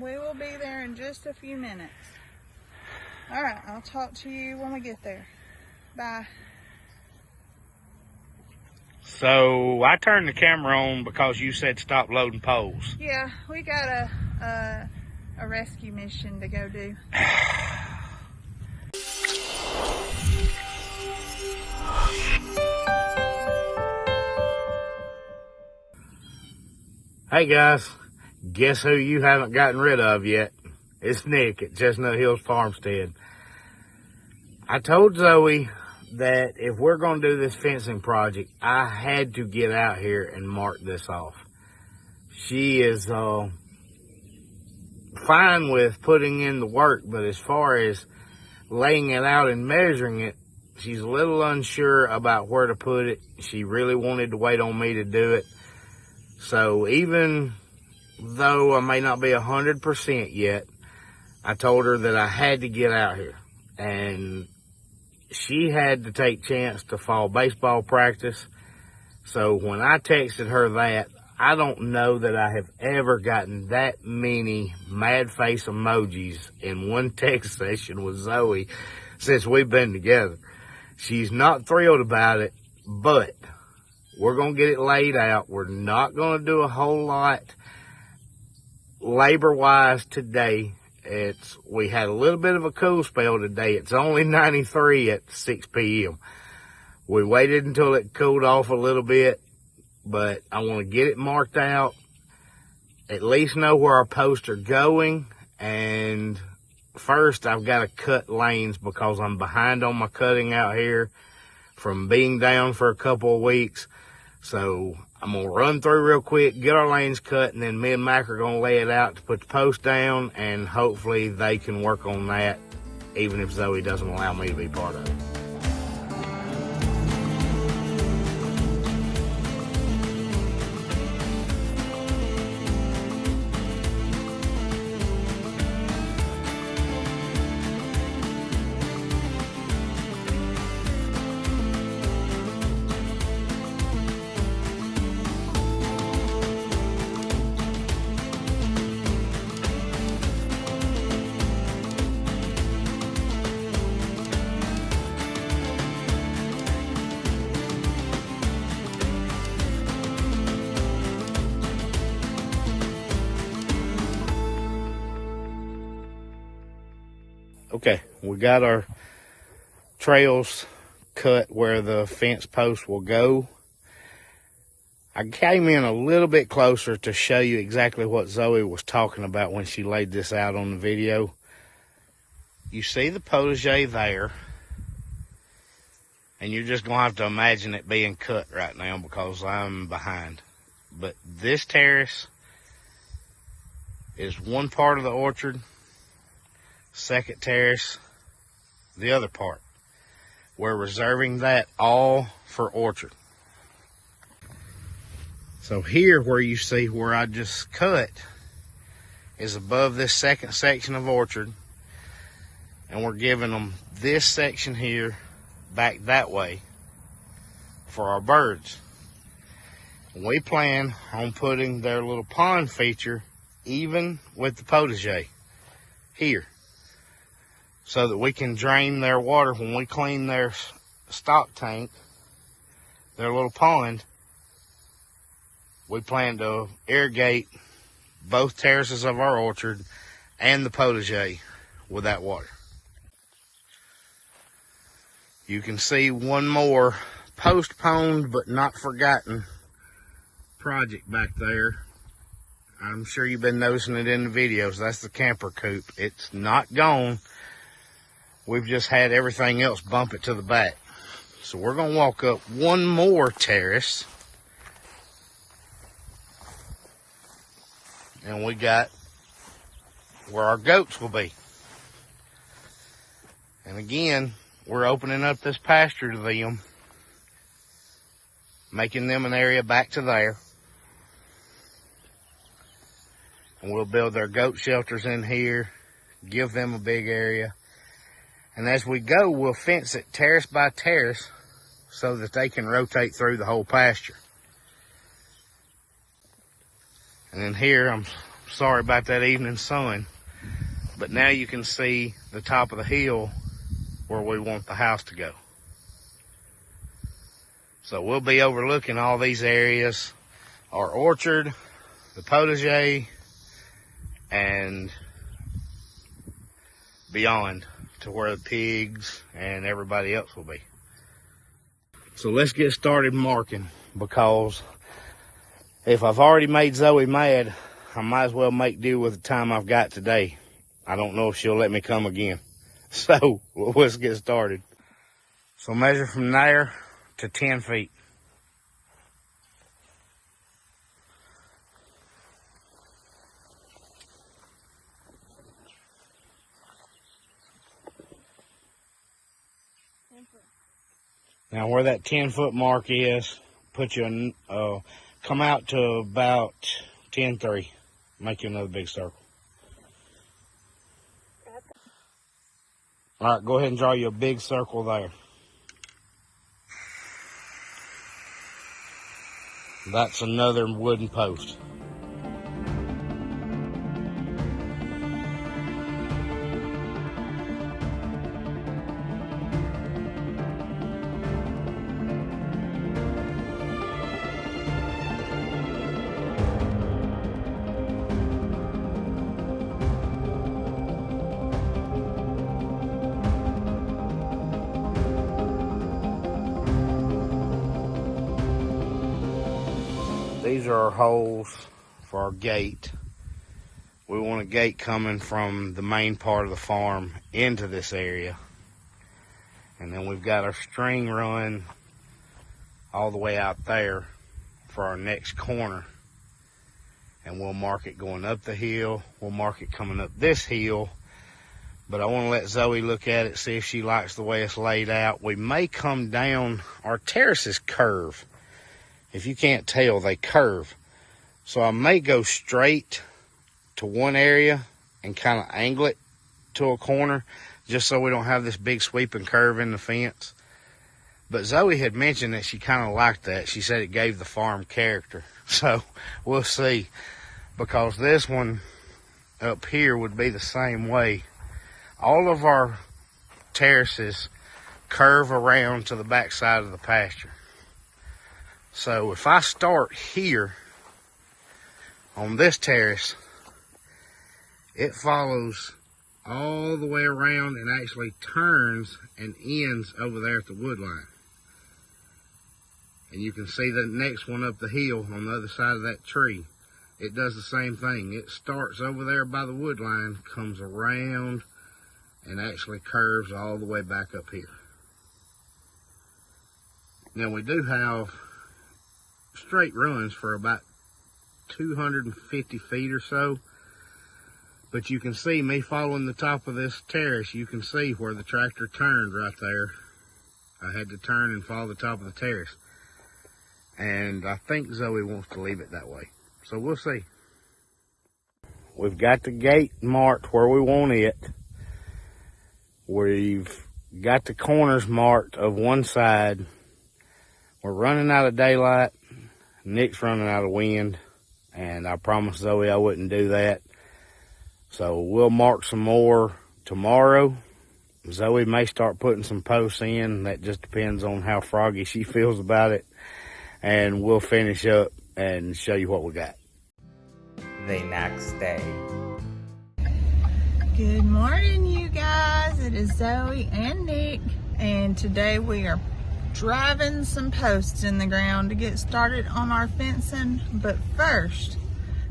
We will be there in just a few minutes. All right, I'll talk to you when we get there. Bye. So I turned the camera on because you said stop loading poles. Yeah, we got a rescue mission to go do. Hey guys, guess who you haven't gotten rid of yet? It's Nick at Chestnut Hills Farmstead. I told Zoe that if we're going to do this fencing project, I had to get out here and mark this off. She is fine with putting in the work, but as far as laying it out and measuring it, she's a little unsure about where to put it. She really wanted to wait on me to do it. So even though I may not be 100% yet, I told her that I had to get out here. And she had to take chance to fall baseball practice. So when I texted her that, I don't know that I have ever gotten that many mad face emojis in one text session with Zoe since we've been together. She's not thrilled about it, but we're going to get it laid out. We're not going to do a whole lot labor-wise today. We had a little bit of a cool spell today. It's only 93 at 6 p.m. We waited until it cooled off a little bit, but I want to get it marked out, at least know where our posts are going. And first, I've got to cut lanes because I'm behind on my cutting out here from being down for a couple of weeks. So I'm going to run through real quick, get our lanes cut, and then me and Mac are going to lay it out to put the post down, and hopefully they can work on that, even if Zoe doesn't allow me to be part of it. Okay, we got our trails cut where the fence post will go. I came in a little bit closer to show you exactly what Zoe was talking about when she laid this out on the video. You see the potager there, and you're just going to have to imagine it being cut right now because I'm behind. But this terrace is one part of the orchard. Second terrace, the other part. We're reserving that all for orchard. So here where you see where I just cut is above this second section of orchard, and we're giving them this section here back that way for our birds. We plan on putting their little pond feature even with the potager here, so that we can drain their water when we clean their stock tank, their little pond. We plan to irrigate both terraces of our orchard and the potager with that water. You can see one more postponed but not forgotten project back there. I'm sure you've been noticing it in the videos. That's the camper coop. It's not gone. We've just had everything else bump it to the back. So we're going to walk up one more terrace. And we got where our goats will be. And again, we're opening up this pasture to them, making them an area back to there. And we'll build their goat shelters in here, give them a big area. And as we go, we'll fence it terrace by terrace so that they can rotate through the whole pasture. And then here, I'm Sorry about that evening sun. But now you can see the top of the hill where we want the house to go. So we'll be overlooking all these areas, our orchard, the potager, and beyond to where the pigs and everybody else will be. So let's get started marking, because if I've already made Zoe mad, I might as well make do with the time I've got today. I don't know if she'll let me come again. So let's get started. So measure from there to 10 feet. Now where that 10-foot mark is, put you come out to about 10-3. Make you another big circle. All right, go ahead and draw you a big circle there. That's another wooden post. These are our holes for our gate. We want a gate coming from the main part of the farm into this area. And then we've got our string run all the way out there for our next corner. And we'll mark it going up the hill. We'll mark it coming up this hill. But I want to let Zoe look at it, see if she likes the way it's laid out. We may come down, our terraces curve. If you can't tell, they curve. So I may go straight to one area and kind of angle it to a corner, just so we don't have this big sweeping curve in the fence. But Zoe had mentioned that she kind of liked that. She said it gave the farm character. So we'll see, because this one up here would be the same way. All of our terraces curve around to the back side of the pasture. So if I start here on this terrace, it follows all the way around and actually turns and ends over there at the wood line. And you can see the next one up the hill on the other side of that tree. It does the same thing. It starts over there by the wood line, comes around, and actually curves all the way back up here. Now we do have straight runs for about 250 feet or so, but you can see me following the top of this terrace. You can see where the tractor turned right there. I had to turn and follow the top of the terrace, and I think Zoe wants to leave it that way, so we'll see. We've got the gate marked where we want it. We've got the corners marked of one side. We're running out of daylight. Nick's running out of wind, and I promised Zoe I wouldn't do that. So we'll mark some more tomorrow. Zoe may start putting some posts in. That just depends on how froggy she feels about it. And we'll finish up and show you what we got. The next day. Good morning, you guys. It is Zoe and Nick, and today we are driving some posts in the ground to get started on our fencing. But first,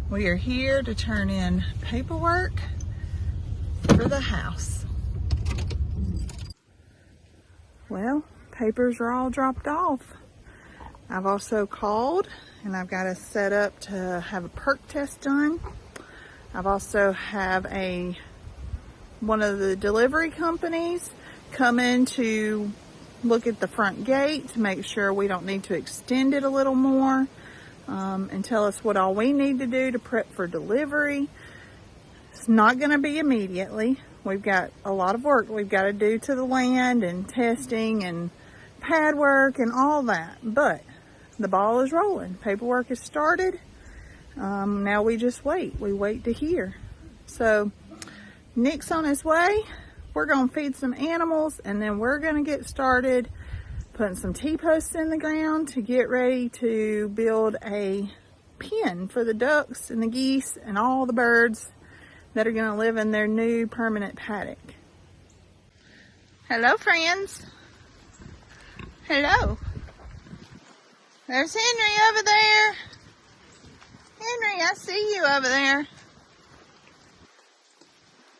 we are here to turn in paperwork for the house. Well, papers are all dropped off. I've also called, and I've got us set up to have a perk test done. I've also have one of the delivery companies come in to look at the front gate to make sure we don't need to extend it a little more, and tell us what all we need to do to prep for delivery. It's not going to be immediately. We've got a lot of work we've got to do to the land and testing and pad work and all that, but the ball is rolling. Paperwork is started. Now we just wait. We wait to hear. So Nick's on his way. We're going to feed some animals, and then we're going to get started putting some T-posts in the ground to get ready to build a pen for the ducks and the geese and all the birds that are going to live in their new permanent paddock. Hello, friends. Hello. There's Henry over there. Henry, I see you over there.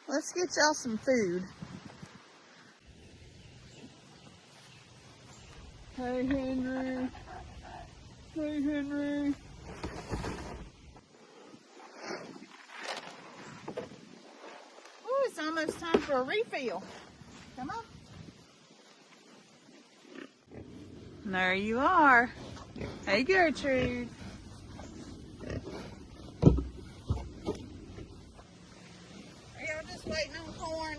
Let's get y'all some food. Hey, Henry. Hey, Henry. Oh, it's almost time for a refill. Come on. There you are. Hey, Gertrude. Are y'all just waiting on corn?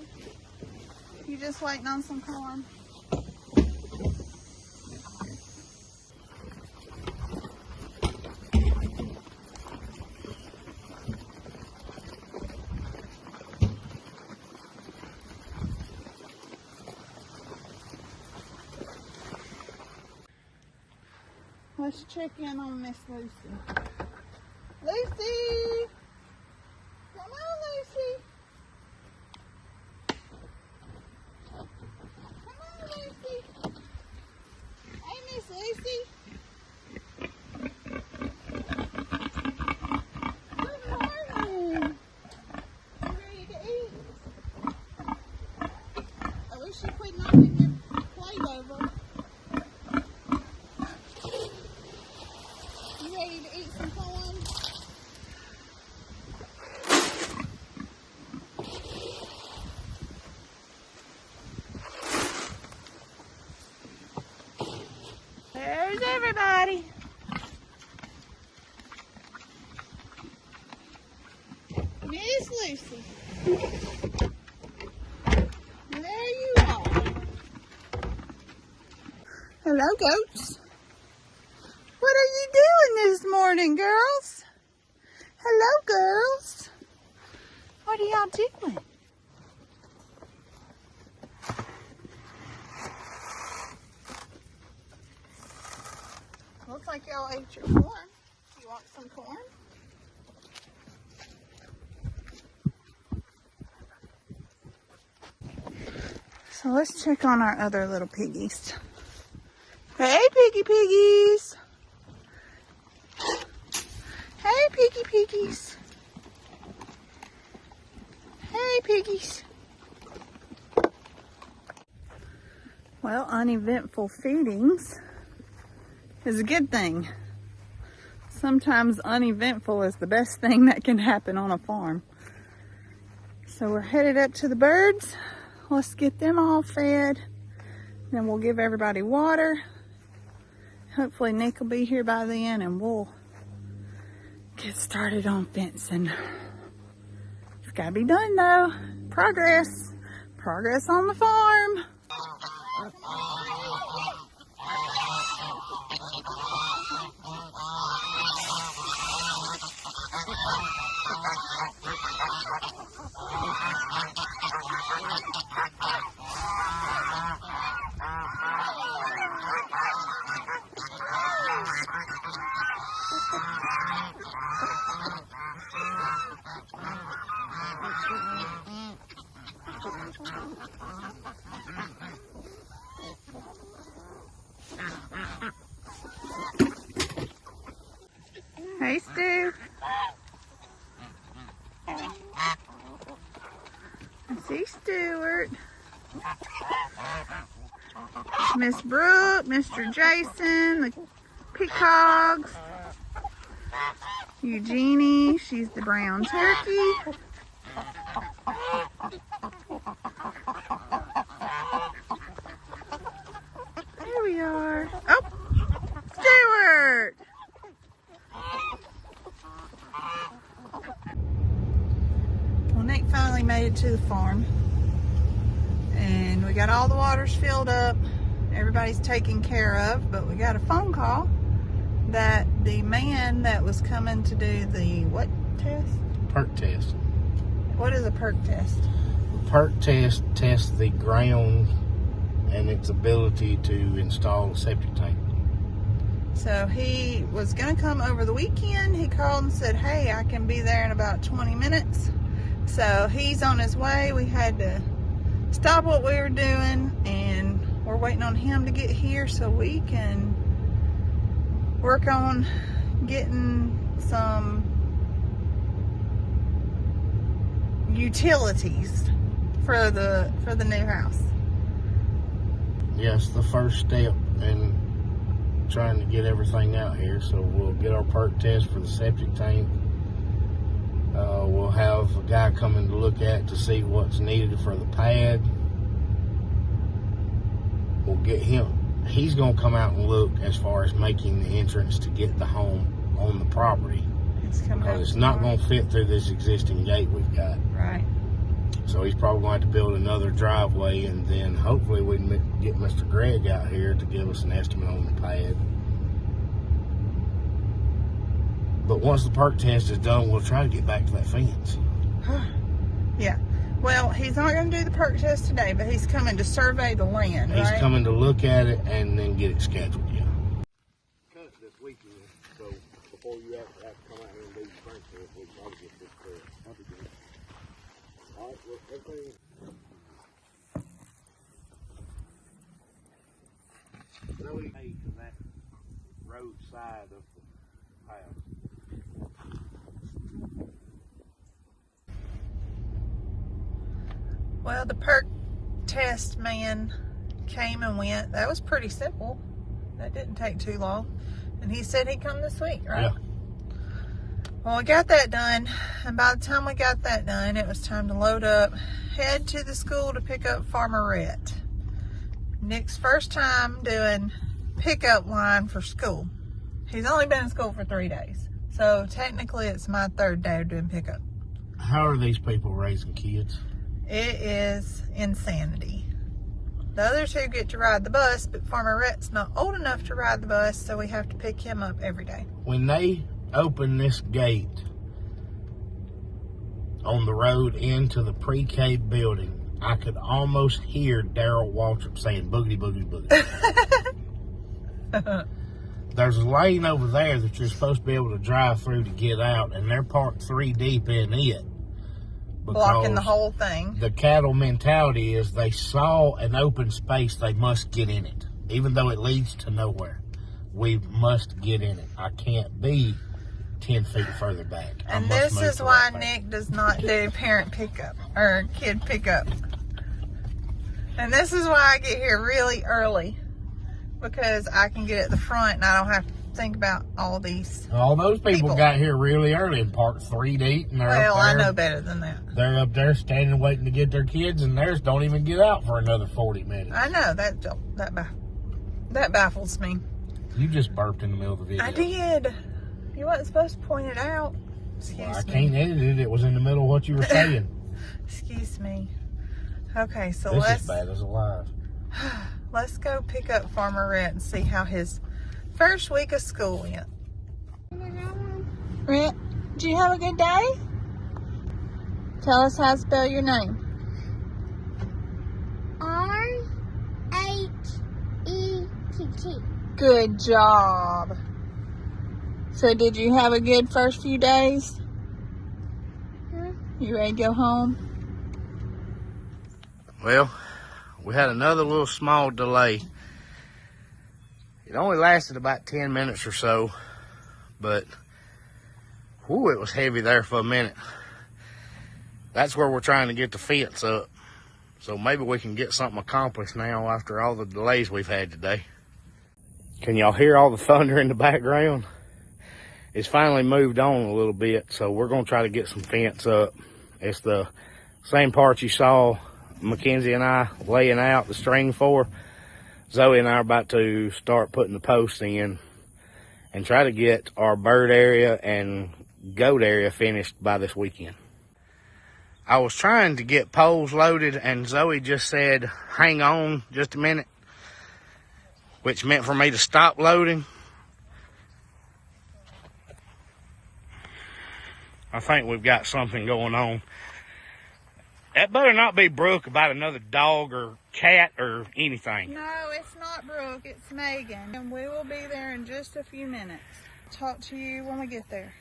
You just waiting on some corn? Let's check in on Miss Lucy. Lucy! Come on, Lucy! Come on, Lucy! Hey, Miss Lucy! Good morning! You ready to eat? I wish you quit knocking your plate over. Ready to eat some corn? There's everybody. Miss Lucy. There you are. Hello, goats. What are you doing this morning, girls? Hello, girls. What are y'all doing? Looks like y'all ate your corn. You want some corn? So let's check on our other little piggies. Hey, piggies. Hey, piggies. Hey, piggies. Well, uneventful feedings is a good thing. Sometimes uneventful is the best thing that can happen on a farm. So we're headed up to the birds. Let's get them all fed. Then we'll give everybody water. Hopefully Nick will be here by then and we'll get started on fencing. It's gotta be done though. Progress. Progress on the farm. Hey, Stu. I see Stuart. Miss Brooke, Mr. Jason, the peacocks. Eugenie, she's the brown turkey. There we are. Oh, Stuart! Well, Nick finally made it to the farm. And we got all the waters filled up. Everybody's taken care of, but we got a phone call that the man that was coming to do the what test? Perk test. What is a perk test? The perk test tests the ground and its ability to install a septic tank. So he was going to come over the weekend. He called and said, hey, I can be there in about 20 minutes. So he's on his way. We had to stop what we were doing, and we're waiting on him to get here so we can work on getting some utilities for the new house. Yes, the first step in trying to get everything out here. So we'll get our perk test for the septic tank. We'll have a guy coming to look at to see what's needed for the pad. We'll get him. He's going to come out and look as far as making the entrance to get the home on the property. Because it's not going to fit through this existing gate we've got. Right. So he's probably going to have to build another driveway, and then hopefully we can get Mr. Greg out here to give us an estimate on the pad. But once the perk test is done, we'll try to get back to that fence. Yeah. Well, he's not going to do the perk test today, but he's coming to survey the land, He's right? coming to look at it and then get it scheduled, yeah. Cut it this weekend, so before you have to come out here and do the perk test, we can get this clear. That'd be good. All right, well, everything... Zoe paid to that road side of the house. Well, the perk test man came and went. That was pretty simple. That didn't take too long. And he said he'd come this week, right? Yeah. Well, we got that done. And by the time we got that done, it was time to load up, head to the school to pick up Farmer Rhett. Nick's first time doing pickup line for school. He's only been in school for 3 days. So technically it's my third day of doing pickup. How are these people raising kids? It is insanity. The other two get to ride the bus, but Farmer Rhett's not old enough to ride the bus, so we have to pick him up every day. When they open this gate on the road into the pre-K building, I could almost hear Daryl Waltrip saying boogity, boogity, boogity. There's a lane over there that you're supposed to be able to drive through to get out, and they're parked 3 deep in it. Blocking the whole thing. The cattle mentality is they saw an open space, they must get in it. Even though it leads to nowhere. We must get in it. I can't be 10 feet further back. And this is why Nick does not do parent pickup or kid pickup. And this is why I get here really early, because I can get at the front and I don't have to think about all these. All those people got here really early and parked 3 deep, and they're well, up there. I know better than that. They're up there standing waiting to get their kids, and theirs don't even get out for another 40 minutes. I know that baffles me. You just burped in the middle of the video. I did. You wasn't supposed to point it out. Well, I can't edit it. It was in the middle of what you were saying. Excuse me. Okay, so this is bad as alive. Let's go pick up Farmer Rhett and see how his first week of school went. Rhett, did you have a good day? Tell us how to spell your name. R-H-E-T-T. Good job. So did you have a good first few days? Huh? You ready to go home? Well, we had another little small delay. It only lasted about 10 minutes or so, but whoo, it was heavy there for a minute. That's where we're trying to get the fence up. So maybe we can get something accomplished now after all the delays we've had today. Can y'all hear all the thunder in the background? It's finally moved on a little bit, so we're going to try to get some fence up. It's the same part you saw Mackenzie and I laying out the string for. Zoe and I are about to start putting the posts in and try to get our bird area and goat area finished by this weekend. I was trying to get poles loaded, and Zoe just said, hang on just a minute, which meant for me to stop loading. I think we've got something going on. That better not be Brooke about another dog or cat or anything. No, it's not Brooke, it's Megan. And we will be there in just a few minutes. Talk to you when we get there.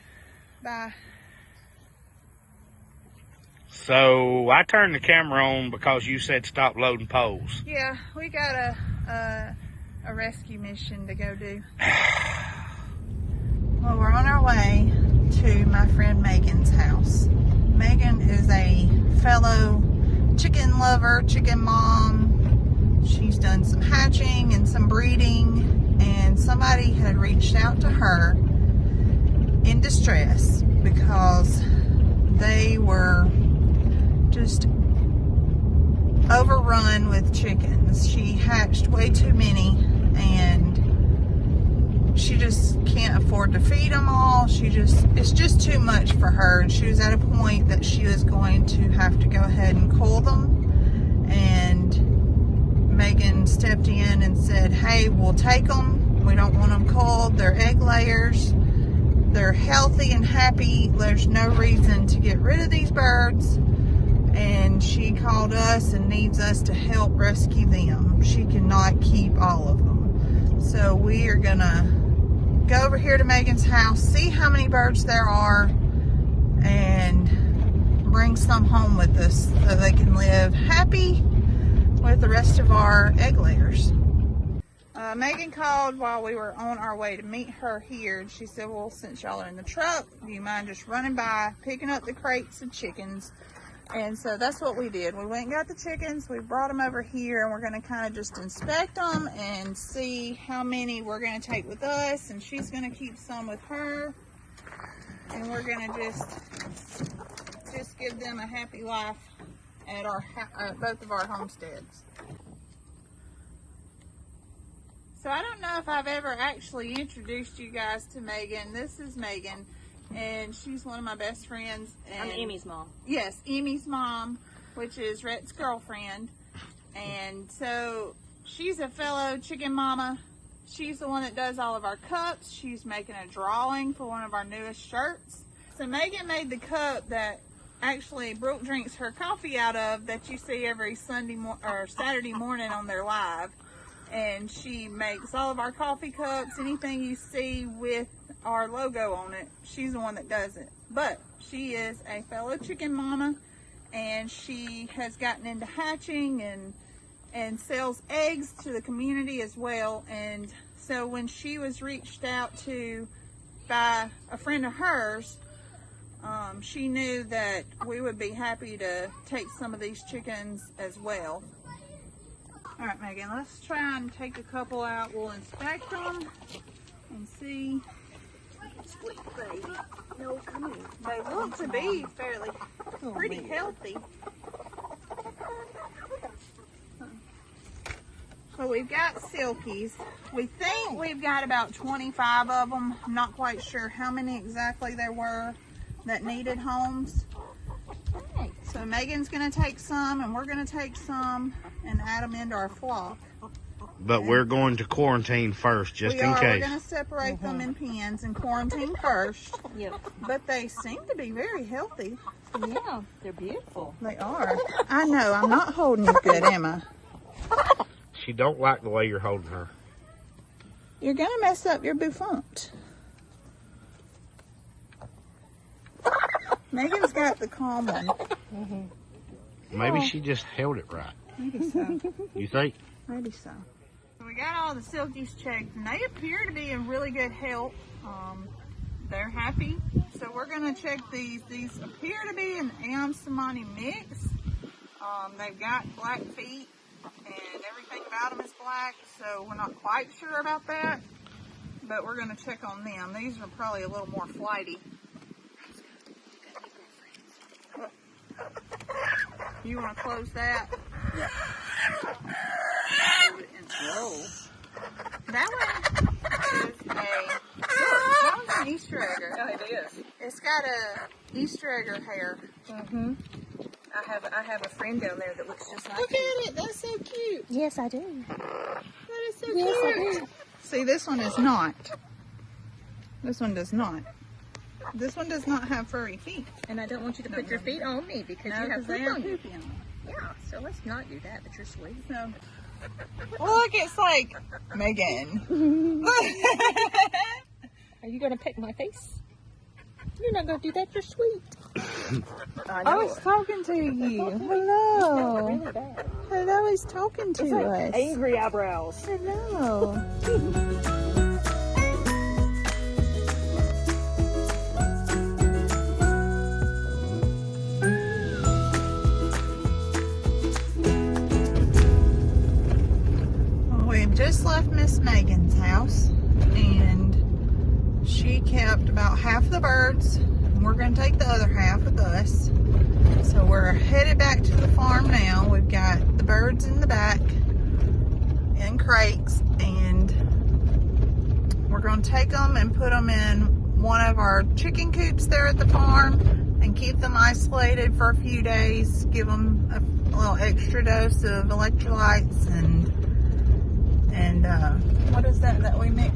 Bye. So I turned the camera on because you said stop loading poles. Yeah, we got a rescue mission to go do. Well, we're on our way to my friend Megan's house. Megan is a fellow chicken lover, chicken mom. She's done some hatching and some breeding, and somebody had reached out to her in distress because they were just overrun with chickens. She hatched way too many and she just can't afford to feed them all. It's just too much for her. And she was at a point that she was going to have to go ahead and cull them. And Megan stepped in and said, hey, we'll take them. We don't want them culled. They're egg layers. They're healthy and happy. There's no reason to get rid of these birds. And she called us and needs us to help rescue them. She cannot keep all of them. So we are gonna go over here to Megan's house, see how many birds there are, and bring some home with us so they can live happy with the rest of our egg layers. Megan called while we were on our way to meet her here, and she said, well, since y'all are in the truck, do you mind just running by, picking up the crates of chickens? And so that's what we did. We went and got the chickens, we brought them over here, and we're going to kind of just inspect them and see how many we're going to take with us, and she's going to keep some with her, and we're going to just give them a happy life at both of our homesteads. So I don't know if I've ever actually introduced you guys to Megan. This is Megan. And she's one of my best friends. And I'm Amy's mom. Yes, Amy's mom, which is Rhett's girlfriend. And so she's a fellow chicken mama. She's the one that does all of our cups. She's making a drawing for one of our newest shirts. So Megan made the cup that actually Brooke drinks her coffee out of, that you see every Saturday morning on their live. And she makes all of our coffee cups, anything you see with our logo on it, she's the one that does it. But she is a fellow chicken mama, and she has gotten into hatching and sells eggs to the community as well. And so when she was reached out to by a friend of hers, she knew that we would be happy to take some of these chickens as well. All right, Megan, let's try and take a couple out. We'll inspect them and see. Sweet baby. No, come here. They look to be fairly pretty healthy. So we've got silkies. We think we've got about 25 of them. I'm not quite sure how many exactly there were that needed homes. So Megan's going to take some, and we're going to take some and add them into our flock. But we're going to quarantine first, just in case. We're going to separate them in pens and quarantine first. Yep. But they seem to be very healthy. Yeah, they're beautiful. They are. I know, I'm not holding you good, am I? She don't like the way you're holding her. You're going to mess up your bouffant. Megan's got the calm one. Maybe she just held it right. Maybe so. You think? Maybe so. We got all the silkies checked, and they appear to be in really good health. They're happy. So we're going to check these. These appear to be an Amsamani mix. They've got black feet, and everything about them is black, so we're not quite sure about that. But we're going to check on them. These are probably a little more flighty. You want to close that? Yeah. Whoa. That one is that one's an Easter egger. Oh, it is. It's got a Easter egger hair. Mm-hmm. I have a friend down there that looks just like Look at it. That's so cute. Yes, I do. That is so Yes, I cute. do. See, this one is not. This one does not. This one does not have furry feet. And I don't want you to put your feet on me because you have they poop have on you. poopy on them. Yeah, so let's not do that, but you're sweet. So, look, it's like, Megan. Are you going to peck my face? You're not going to do that, you're sweet. I was talking to you. Hello. Really bad. Hello, he's talking to us. Angry eyebrows. Hello. We've just left Miss Megan's house, and she kept about half the birds. We're going to take the other half with us. So we're headed back to the farm now. We've got the birds in the back in crates, and we're going to take them and put them in one of our chicken coops there at the farm and keep them isolated for a few days. Give them a little extra dose of electrolytes and what is that we mix?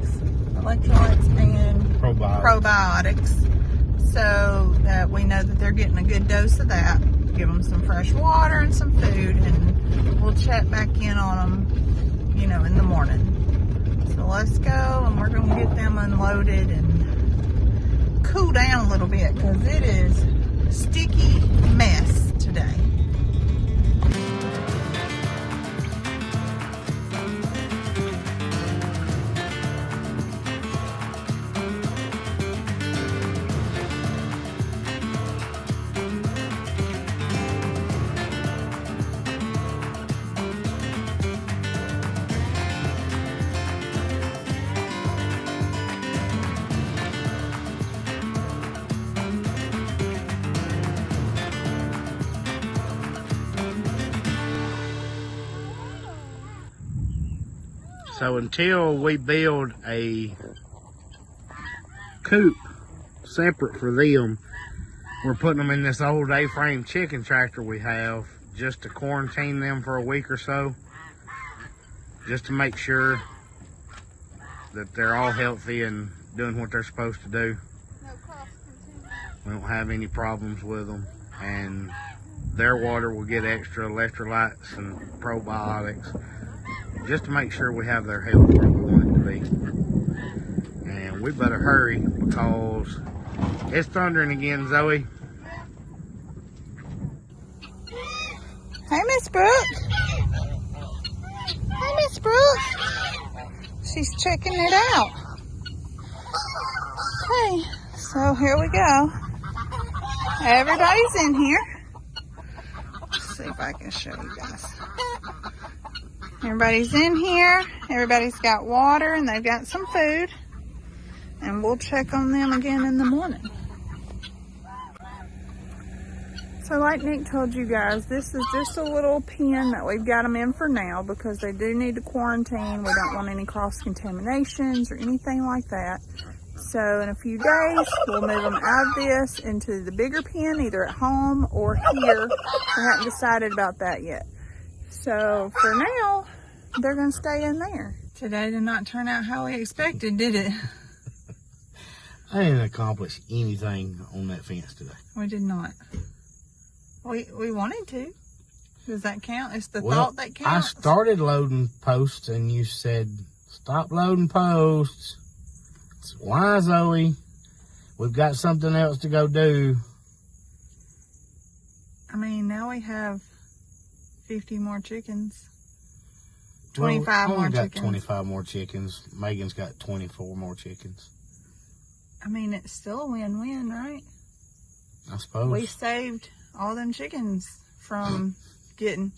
Electrolytes and probiotics. So that we know that they're getting a good dose of that. Give them some fresh water and some food, and we'll check back in on them, you know, in the morning. So let's go, and we're going to get them unloaded and cool down a little bit because it is a sticky mess today. So until we build a coop separate for them, we're putting them in this old A-frame chicken tractor we have just to quarantine them for a week or so, just to make sure that they're all healthy and doing what they're supposed to do. We don't have any problems with them, and their water will get extra electrolytes and probiotics, just to make sure we have their health where we want it to be. And we better hurry because it's thundering again, Zoe. Hey, Miss Brooke. Hey, Miss Brooke. She's checking it out. Okay, so here we go. Everybody's in here. Let's see if I can show you guys. Everybody's in here. Everybody's got water and they've got some food. And we'll check on them again in the morning. So like Nick told you guys, this is just a little pen that we've got them in for now because they do need to quarantine. We don't want any cross-contaminations or anything like that. So in a few days, we'll move them out of this into the bigger pen, either at home or here. We haven't decided about that yet. So for now, they're going to stay in there. Today did not turn out how we expected, did it? I didn't accomplish anything on that fence today. We did not. We wanted to. Does that count? It's the Well, thought that counts. I started loading posts and you said, stop loading posts. Why, Zoe? We've got something else to go do. I mean, now we have 50 more chickens. Well, 25 more I only got chickens. 25 more chickens. Megan's got 24 more chickens. I mean, it's still a win-win, right? I suppose. We saved all them chickens from getting...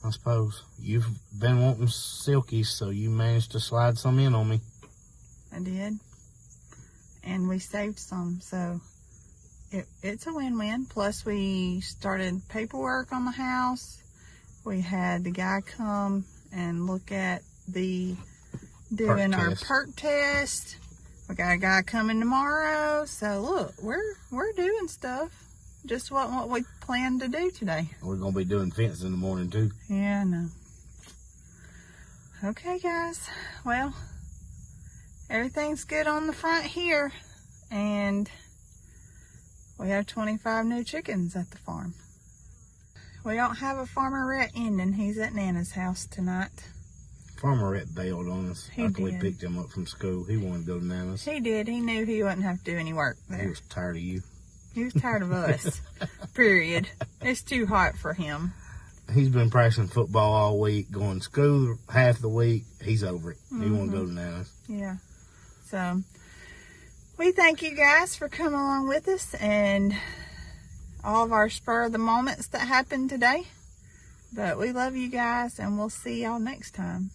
I suppose. You've been wanting silkies, so you managed to slide some in on me. I did. And we saved some, so it's a win-win. Plus, we started paperwork on the house. We had the guy come and look at doing our perk test. We got a guy coming tomorrow. So look, we're doing stuff. Just what we planned to do today. We're gonna be doing fence in the morning too. Yeah, I know. Okay, guys. Well, everything's good on the front here. and we have 25 new chickens at the farm. We don't have a Farmer Rhett ending. He's at Nana's house tonight. Farmer Rhett bailed on us He after we did. picked him up from school. He wanted to go to Nana's. He did. He knew he wouldn't have to do any work He there. was tired of you. He was tired of us. Period. It's too hot for him. He's been practicing football all week, going to school half the week. He's over it. He won't go to Nana's. Yeah. So, we thank you guys for coming along with us and all of our spur of the moments that happened today. But we love you guys, and we'll see y'all next time.